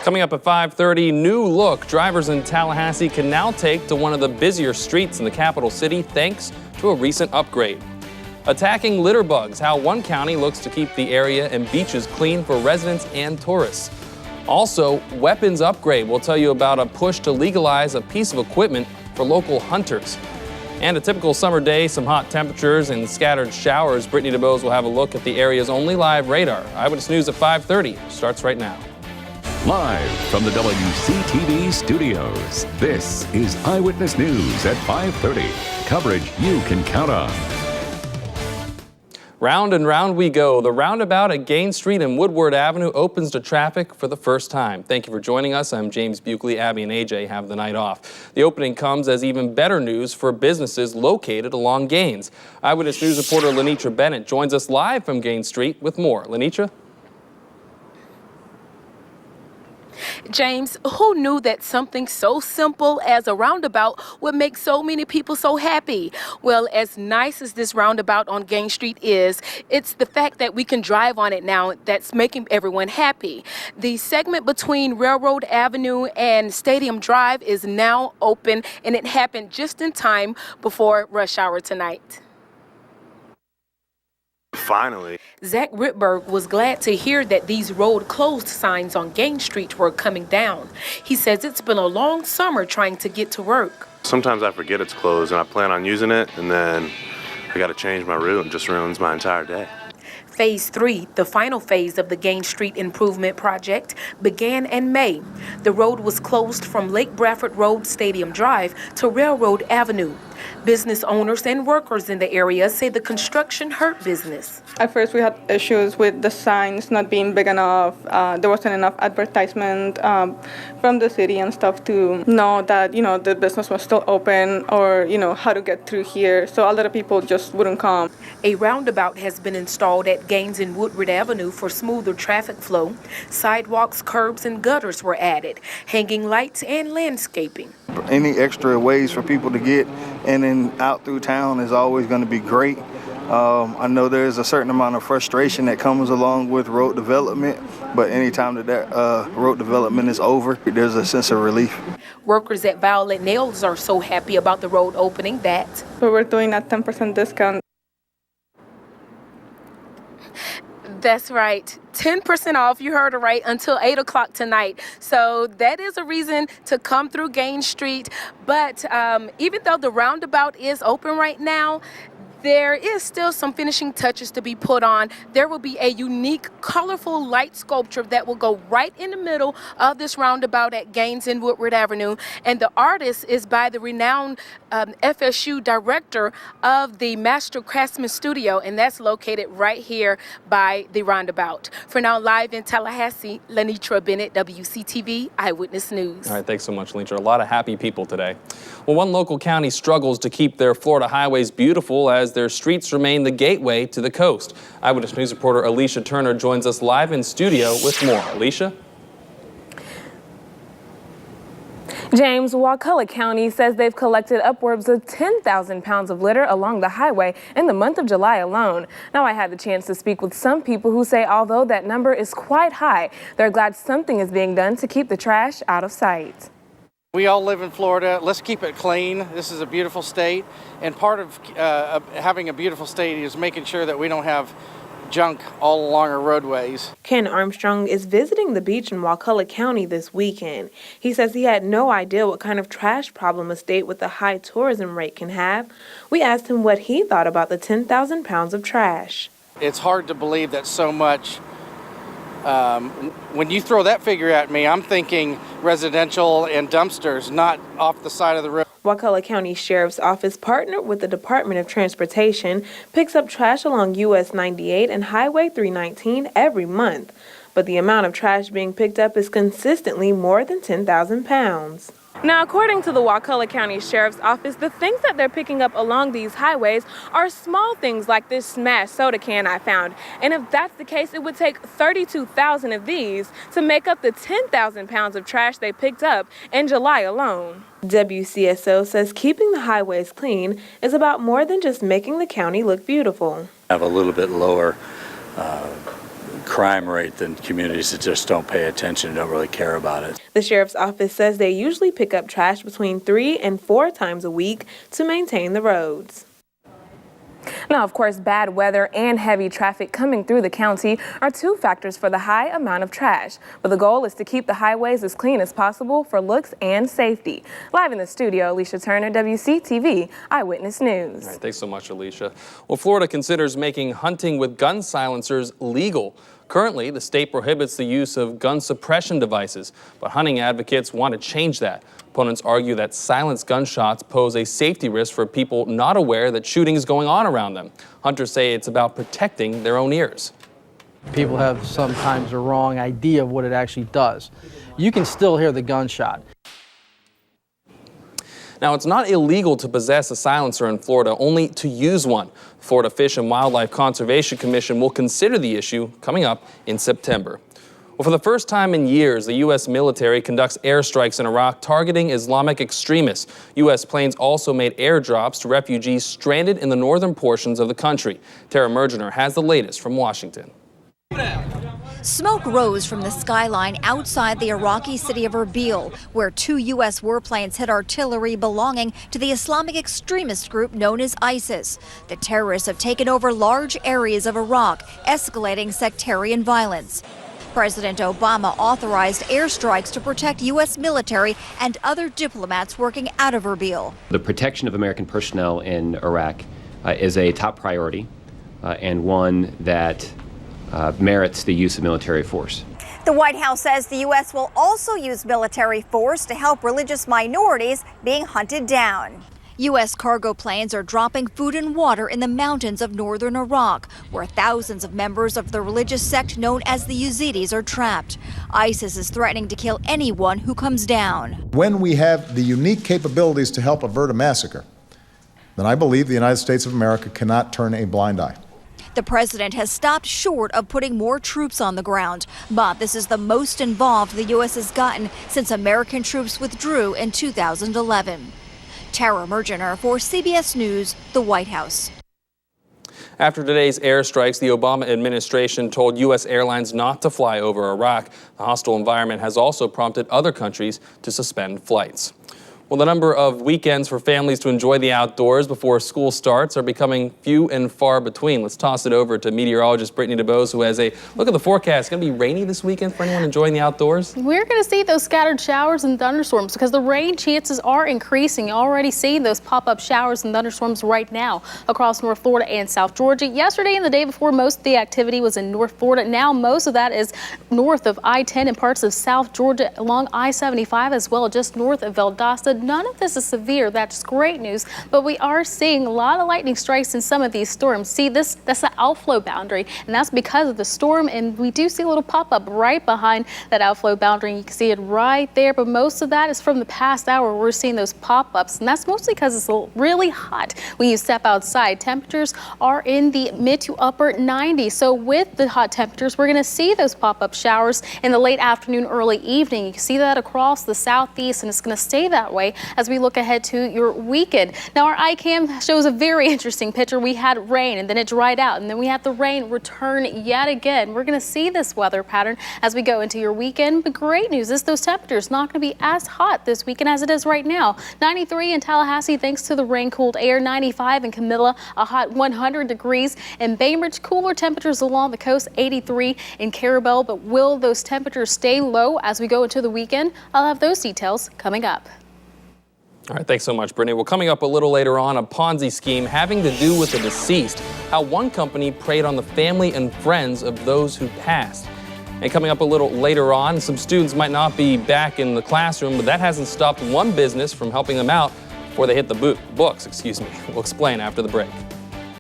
Coming up at 5:30, new look drivers in Tallahassee can now take to one of the busier streets in the capital city thanks to a recent upgrade. Attacking litter bugs, how one county looks to keep the area and beaches clean for residents and tourists. Also, weapons upgrade. We'll tell you about a push to legalize a piece of equipment for local hunters. And a typical summer day, some hot temperatures and scattered showers. Brittany DeBose will have a look at the area's only live radar. Eyewitness News at 5:30 starts right now. Live from the WCTV studios, this is Eyewitness News at 5:30. Coverage you can count on. Round and round we go. The roundabout at Gaines Street and Woodward Avenue opens to traffic for the first time. Thank you for joining us. I'm James Buckley. Abby and AJ have the night off. The opening comes as even better news for businesses located along Gaines. Eyewitness News reporter Lenitra Bennett joins us live from Gaines Street with more. Lenitra? James, who knew that something so simple as a roundabout would make so many people so happy? Well, as nice as this roundabout on Gaines Street is, it's the fact that we can drive on it now that's making everyone happy. The segment between Railroad Avenue and Stadium Drive is now open, and it happened just in time before rush hour tonight. Finally. Zach Rittberg was glad to hear that these road closed signs on Gaines Street were coming down. He says it's been a long summer trying to get to work. Sometimes I forget it's closed and I plan on using it, and then I got to change my route and it just ruins my entire day. Phase 3, the final phase of the Gaines Street Improvement Project, began in May. The road was closed from Lake Bradford Road Stadium Drive to Railroad Avenue. Business owners and workers in the area say the construction hurt business. At first we had issues with the signs not being big enough. There wasn't enough advertisement from the city and stuff to know that, the business was still open or, how to get through here. So a lot of people just wouldn't come. A roundabout has been installed at Gaines and Woodward Avenue for smoother traffic flow. Sidewalks, curbs, and gutters were added, hanging lights and landscaping. Any extra ways for people to get in and out through town is always going to be great. I know there's a certain amount of frustration that comes along with road development, but anytime that road development is over, there's a sense of relief. Workers at Violet Nails are so happy about the road opening that But we're doing a 10% discount. That's right. 10% off, you heard it right, until 8 o'clock tonight. So that is a reason to come through Gaines Street. But even though the roundabout is open right now, there is still some finishing touches to be put on. There will be a unique, colorful light sculpture that will go right in the middle of this roundabout at Gaines and Woodward Avenue. And the artist is by the renowned FSU director of the Master Craftsman Studio, and that's located right here by the roundabout. For now, live in Tallahassee, Lenitra Bennett, WCTV Eyewitness News. All right, thanks so much, Lenitra. A lot of happy people today. Well, one local county struggles to keep their Florida highways beautiful as their streets remain the gateway to the coast. Eyewitness News reporter Alicia Turner joins us live in studio with more. Alicia? James, Wakulla County says they've collected upwards of 10,000 pounds of litter along the highway in the month of July alone. Now, I had the chance to speak with some people who say although that number is quite high, they're glad something is being done to keep the trash out of sight. We all live in Florida. Let's keep it clean. This is a beautiful state, and part of having a beautiful state is making sure that we don't have junk all along our roadways. Ken Armstrong is visiting the beach in Wakulla County this weekend. He says he had no idea what kind of trash problem a state with a high tourism rate can have. We asked him what he thought about the 10,000 pounds of trash. It's hard to believe that so much. When you throw that figure at me, I'm thinking residential and dumpsters, not off the side of the road. Wakulla County Sheriff's Office partnered with the Department of Transportation, picks up trash along US 98 and Highway 319 every month. But the amount of trash being picked up is consistently more than 10,000 pounds. Now, according to the Wakulla County Sheriff's Office, the things that they're picking up along these highways are small things like this smashed soda can I found. And if that's the case, it would take 32,000 of these to make up the 10,000 pounds of trash they picked up in July alone. WCSO says keeping the highways clean is about more than just making the county look beautiful. Have a little bit lower crime rate than communities that just don't pay attention and don't really care about it. The sheriff's office says they usually pick up trash between 3 and 4 times a week to maintain the roads. Now, of course, bad weather and heavy traffic coming through the county are 2 factors for the high amount of trash. But the goal is to keep the highways as clean as possible for looks and safety. Live in the studio, Alicia Turner, WCTV Eyewitness News. All right, thanks so much, Alicia. Well, Florida considers making hunting with gun silencers legal. Currently, the state prohibits the use of gun suppression devices, but hunting advocates want to change that. Opponents argue that silenced gunshots pose a safety risk for people not aware that shooting is going on around them. Hunters say it's about protecting their own ears. People have sometimes a wrong idea of what it actually does. You can still hear the gunshot. Now, it's not illegal to possess a silencer in Florida, only to use one. Florida Fish and Wildlife Conservation Commission will consider the issue coming up in September. Well, for the first time in years, the U.S. military conducts airstrikes in Iraq targeting Islamic extremists. U.S. planes also made airdrops to refugees stranded in the northern portions of the country. Tara Mergener has the latest from Washington. Smoke rose from the skyline outside the Iraqi city of Erbil, where 2 U.S. warplanes hit artillery belonging to the Islamic extremist group known as ISIS. The terrorists have taken over large areas of Iraq, escalating sectarian violence. President Obama authorized airstrikes to protect U.S. military and other diplomats working out of Erbil. The protection of American personnel in Iraq is a top priority and one that merits the use of military force. The White House says the U.S. will also use military force to help religious minorities being hunted down. U.S. cargo planes are dropping food and water in the mountains of northern Iraq, where thousands of members of the religious sect known as the Yazidis are trapped. ISIS is threatening to kill anyone who comes down. When we have the unique capabilities to help avert a massacre, then I believe the United States of America cannot turn a blind eye. The president has stopped short of putting more troops on the ground, but this is the most involved the U.S. has gotten since American troops withdrew in 2011. Tara Mergener for CBS News, the White House. After today's airstrikes, the Obama administration told U.S. airlines not to fly over Iraq. The hostile environment has also prompted other countries to suspend flights. Well, the number of weekends for families to enjoy the outdoors before school starts are becoming few and far between. Let's toss it over to meteorologist Brittany DeBose, who has a look at the forecast. It's going to be rainy this weekend for anyone enjoying the outdoors. We're going to see those scattered showers and thunderstorms because the rain chances are increasing. You're already seeing those pop-up showers and thunderstorms right now across North Florida and South Georgia. Yesterday and the day before, most of the activity was in North Florida. Now most of that is north of I-10 and parts of South Georgia along I-75 as well, just north of Valdosta. None of this is severe. That's great news, but we are seeing a lot of lightning strikes in some of these storms. See, that's the outflow boundary, and that's because of the storm, and we do see a little pop-up right behind that outflow boundary. You can see it right there, but most of that is from the past hour. We're seeing those pop-ups, and that's mostly because it's really hot when you step outside. Temperatures are in the mid to upper 90s, so with the hot temperatures, we're going to see those pop-up showers in the late afternoon, early evening. You can see that across the southeast, and it's going to stay that way as we look ahead to your weekend. Now, our iCam shows a very interesting picture. We had rain, and then it dried out, and then we had the rain return yet again. We're going to see this weather pattern as we go into your weekend. But great news is those temperatures not going to be as hot this weekend as it is right now. 93 in Tallahassee thanks to the rain-cooled air. 95 in Camilla, a hot 100 degrees. In Bainbridge, cooler temperatures along the coast. 83 in Carabel. But will those temperatures stay low as we go into the weekend? I'll have those details coming up. All right, thanks so much, Brittany. Well, coming up a little later on, a Ponzi scheme having to do with the deceased, how one company preyed on the family and friends of those who passed. And coming up a little later on, some students might not be back in the classroom, but that hasn't stopped one business from helping them out before they hit the books. We'll explain after the break.